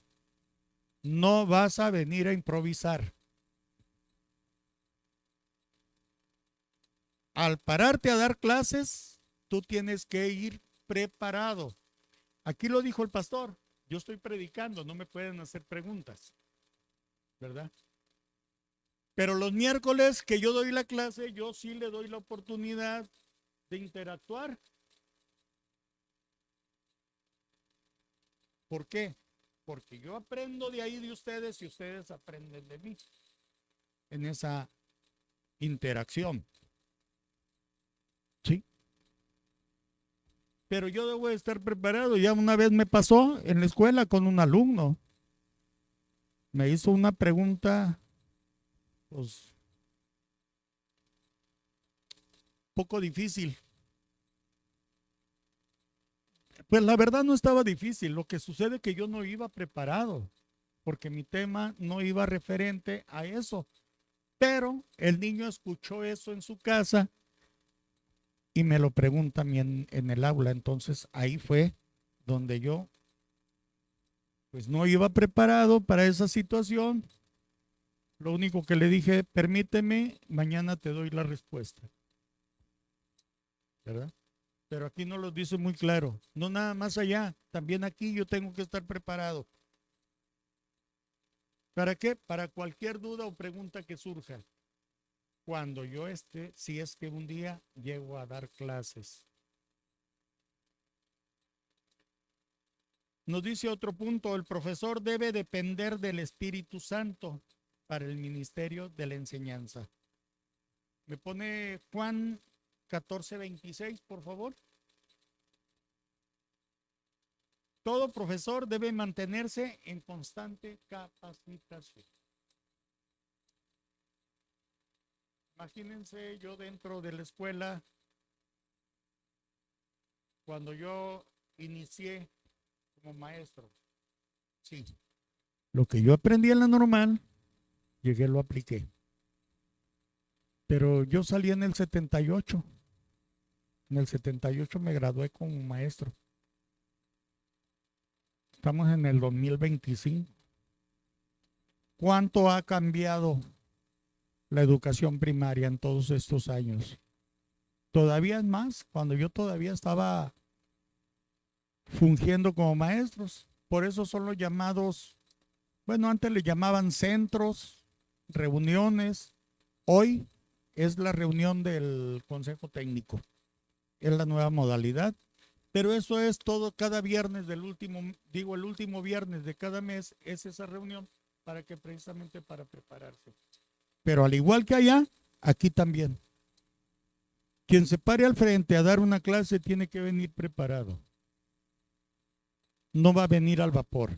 No vas a venir a improvisar. Al pararte a dar clases, tú tienes que ir preparado. Aquí lo dijo el pastor. Yo estoy predicando, no me pueden hacer preguntas, ¿verdad? Pero los miércoles que yo doy la clase, yo sí le doy la oportunidad de interactuar. ¿Por qué? Porque yo aprendo de ahí de ustedes y ustedes aprenden de mí en esa interacción. ¿Sí? Pero yo debo de estar preparado. Ya una vez me pasó en la escuela con un alumno. Me hizo una pregunta, pues, poco difícil. Pues la verdad no estaba difícil. Lo que sucede es que yo no iba preparado, porque mi tema no iba referente a eso. Pero el niño escuchó eso en su casa y me lo pregunta a mí en el aula. Entonces ahí fue donde yo pues no iba preparado para esa situación. Lo único que le dije, permíteme, mañana te doy la respuesta, ¿verdad? Pero aquí no lo dice muy claro. No nada más allá, también aquí yo tengo que estar preparado. ¿Para qué? Para cualquier duda o pregunta que surja. Cuando yo esté, si es que un día llego a dar clases. Nos dice otro punto, el profesor debe depender del Espíritu Santo para el ministerio de la enseñanza. Me pone Juan 14:26, por favor. Todo profesor debe mantenerse en constante capacitación. Imagínense yo dentro de la escuela, cuando yo inicié como maestro. Sí. Lo que yo aprendí en la normal, llegué, lo apliqué. Pero yo salí en el 78. En el 78 me gradué como maestro. Estamos en el 2025. ¿Cuánto ha cambiado la educación primaria en todos estos años? Todavía es más, cuando yo todavía estaba fungiendo como maestros. Por eso son los llamados, bueno, antes le llamaban centros, reuniones. Hoy es la reunión del Consejo Técnico. Es la nueva modalidad. Pero eso es todo cada viernes del último, digo, el último viernes de cada mes es esa reunión para que precisamente para prepararse. Pero al igual que allá, aquí también. Quien se pare al frente a dar una clase tiene que venir preparado. No va a venir al vapor.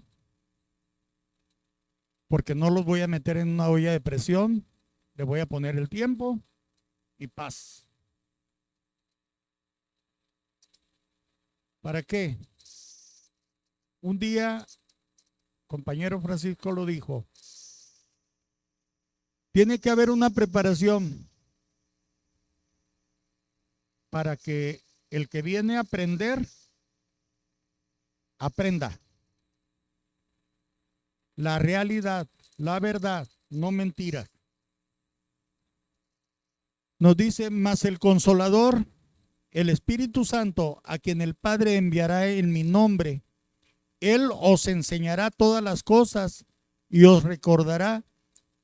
Porque no los voy a meter en una olla de presión, le voy a poner el tiempo y paz. ¿Para qué? Un día, compañero Francisco lo dijo, tiene que haber una preparación para que el que viene a aprender, aprenda la realidad, la verdad, no mentiras. Nos dice, mas el Consolador, el Espíritu Santo, a quien el Padre enviará en mi nombre, Él os enseñará todas las cosas y os recordará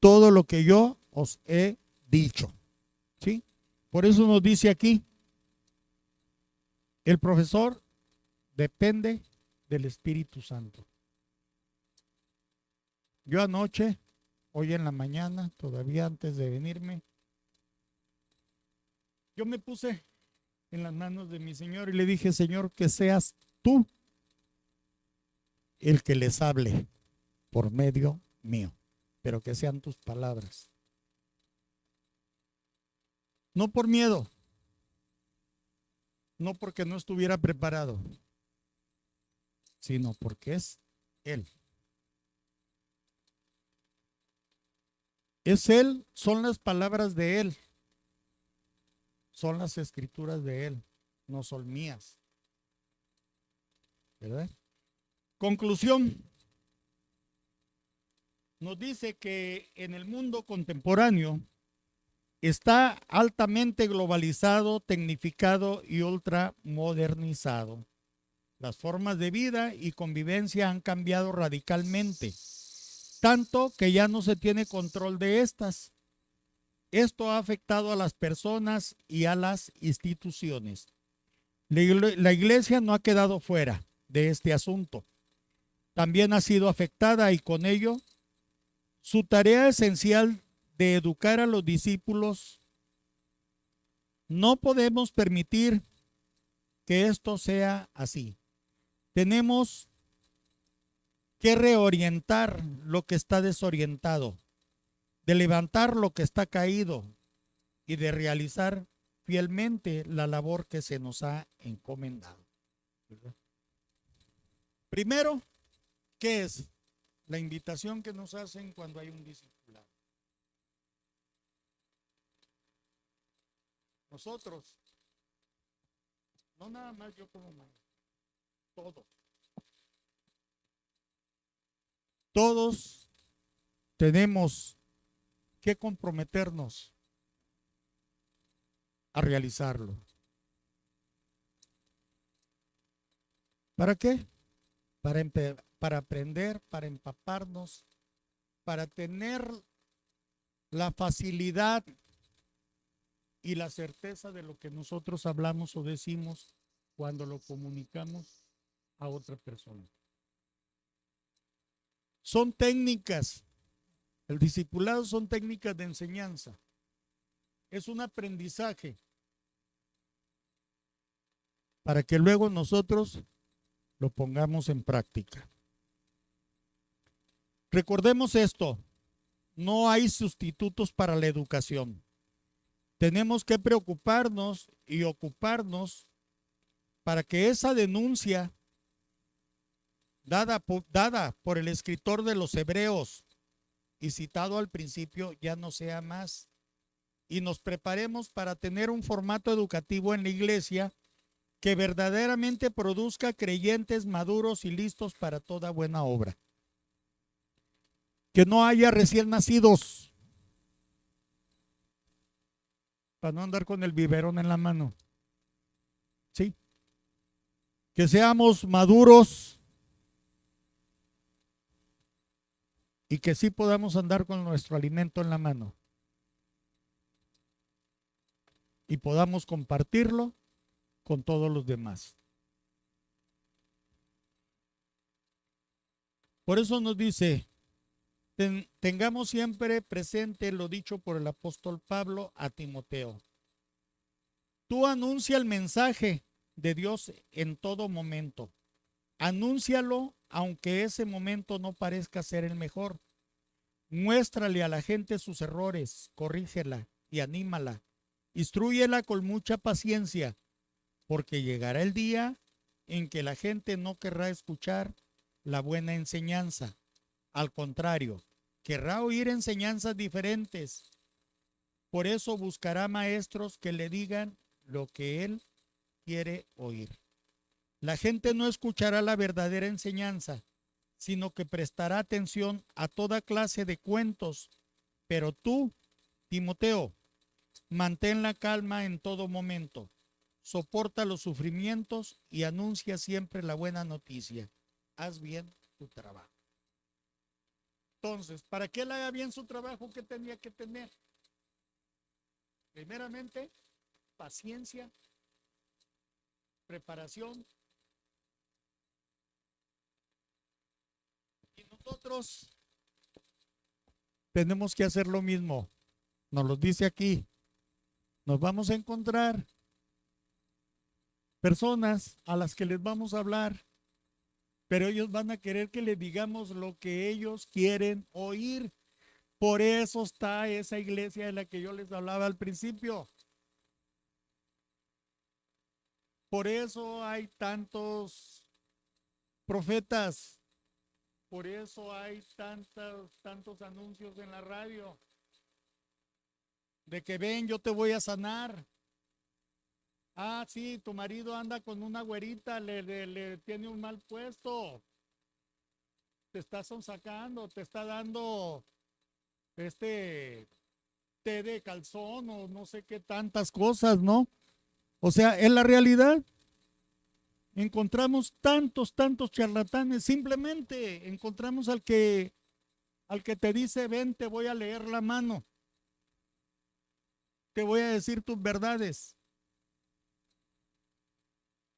todo lo que yo os he dicho. ¿Sí? Por eso nos dice aquí, el profesor depende del Espíritu Santo. Yo anoche, hoy en la mañana, todavía antes de venirme, yo me puse en las manos de mi Señor y le dije, Señor, que seas tú el que les hable por medio mío, pero que sean tus palabras. No por miedo, no porque no estuviera preparado, sino porque es Él. Es Él, son las palabras de Él, son las escrituras de Él, no son mías. ¿Verdad? Conclusión. Nos dice que en el mundo contemporáneo está altamente globalizado, tecnificado y ultramodernizado. Las formas de vida y convivencia han cambiado radicalmente, tanto que ya no se tiene control de estas. Esto ha afectado a las personas y a las instituciones. La iglesia no ha quedado fuera de este asunto. También ha sido afectada y con ello su tarea esencial de educar a los discípulos. No podemos permitir que esto sea así. Tenemos que reorientar lo que está desorientado, de levantar lo que está caído y de realizar fielmente la labor que se nos ha encomendado. ¿Verdad? Primero, ¿qué es? La invitación que nos hacen cuando hay un discipulado. Nosotros, no nada más yo como maestro, todos tenemos que comprometernos a realizarlo. ¿Para qué? Para aprender, para empaparnos, para tener la facilidad y la certeza de lo que nosotros hablamos o decimos cuando lo comunicamos a otra persona. Son técnicas, el discipulado son técnicas de enseñanza, es un aprendizaje para que luego nosotros lo pongamos en práctica. Recordemos esto, no hay sustitutos para la educación. Tenemos que preocuparnos y ocuparnos para que esa denuncia dada por el escritor de los Hebreos y citado al principio ya no sea más, y nos preparemos para tener un formato educativo en la iglesia que verdaderamente produzca creyentes maduros y listos para toda buena obra. Que no haya recién nacidos para no andar con el biberón en la mano. ¿Sí? Que seamos maduros y que sí podamos andar con nuestro alimento en la mano y podamos compartirlo con todos los demás. Por eso nos dice, tengamos siempre presente lo dicho por el apóstol Pablo a Timoteo. Tú anuncia el mensaje de Dios en todo momento. Anúncialo aunque ese momento no parezca ser el mejor. Muéstrale a la gente sus errores, corrígela y anímala. Instrúyela con mucha paciencia, porque llegará el día en que la gente no querrá escuchar la buena enseñanza. Al contrario, querrá oír enseñanzas diferentes. Por eso buscará maestros que le digan lo que él quiere oír. La gente no escuchará la verdadera enseñanza, sino que prestará atención a toda clase de cuentos. Pero tú, Timoteo, mantén la calma en todo momento, soporta los sufrimientos y anuncia siempre la buena noticia. Haz bien tu trabajo. Entonces, para que él haga bien su trabajo, ¿qué tenía que tener? Primeramente, paciencia, preparación. Y nosotros tenemos que hacer lo mismo. Nos lo dice aquí. Nos vamos a encontrar personas a las que les vamos a hablar, pero ellos van a querer que les digamos lo que ellos quieren oír. Por eso está esa iglesia de la que yo les hablaba al principio. Por eso hay tantos profetas. Por eso hay tantos anuncios en la radio. De que ven, yo te voy a sanar. Ah, sí, tu marido anda con una güerita, le tiene un mal puesto. Te está sonsacando, te está dando este té de calzón o no sé qué tantas cosas, ¿no? O sea, en la realidad encontramos tantos charlatanes. Simplemente encontramos al que te dice, ven, te voy a leer la mano. Te voy a decir tus verdades.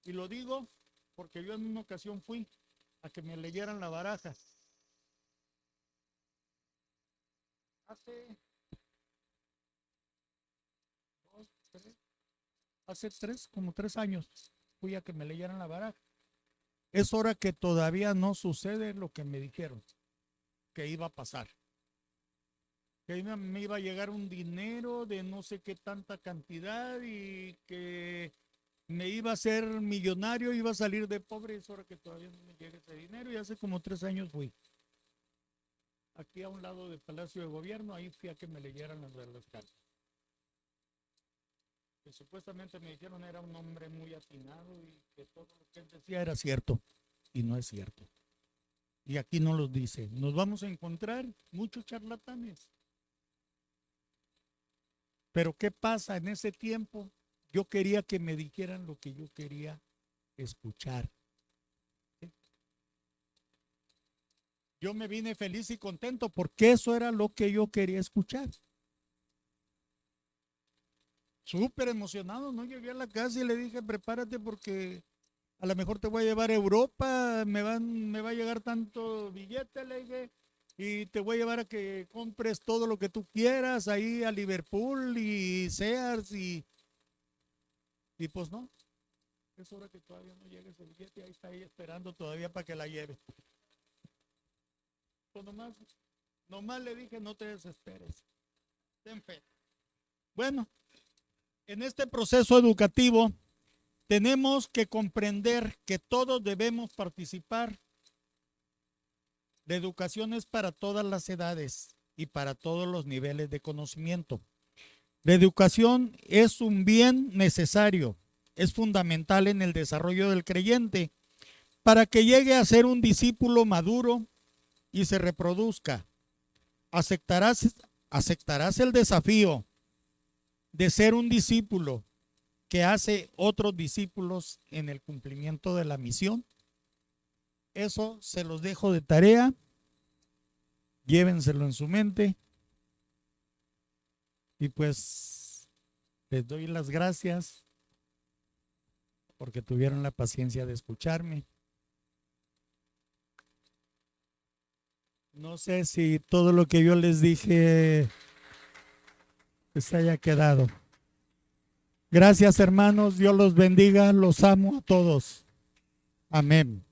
Y lo digo porque yo en una ocasión fui a que me leyeran la baraja. Hace como 3 años fui a que me leyeran la baraja. Es hora que todavía no sucede lo que me dijeron que iba a pasar. Que me iba a llegar un dinero de no sé qué tanta cantidad y que me iba a ser millonario, iba a salir de pobre. Es hora que todavía no me llegue ese dinero y hace como 3 años fui. Aquí a un lado del Palacio de Gobierno, ahí fui a que me leyeran las cartas. Que supuestamente me dijeron era un hombre muy afinado y que todo lo que él decía era cierto y no es cierto. Y aquí no los dice. Nos vamos a encontrar muchos charlatanes. Pero ¿qué pasa en ese tiempo? Yo quería que me dijeran lo que yo quería escuchar. ¿Sí? Yo me vine feliz y contento porque eso era lo que yo quería escuchar. Súper emocionado, ¿no? Llegué a la casa y le dije, prepárate porque a lo mejor te voy a llevar a Europa, me va a llegar tanto billete, le dije, y te voy a llevar a que compres todo lo que tú quieras ahí a Liverpool y Sears y pues no, es hora que todavía no llegue ese billete, ahí está ella esperando todavía para que la lleve. Pues nomás le dije, no te desesperes, ten fe. Bueno, en este proceso educativo tenemos que comprender que todos debemos participar. La educación es para todas las edades y para todos los niveles de conocimiento. La educación es un bien necesario, es fundamental en el desarrollo del creyente para que llegue a ser un discípulo maduro y se reproduzca. ¿Aceptarás el desafío de ser un discípulo que hace otros discípulos en el cumplimiento de la misión? Eso se los dejo de tarea. Llévenselo en su mente y pues les doy las gracias porque tuvieron la paciencia de escucharme. No sé si todo lo que yo les dije les haya quedado. Gracias, hermanos. Dios los bendiga. Los amo a todos. Amén.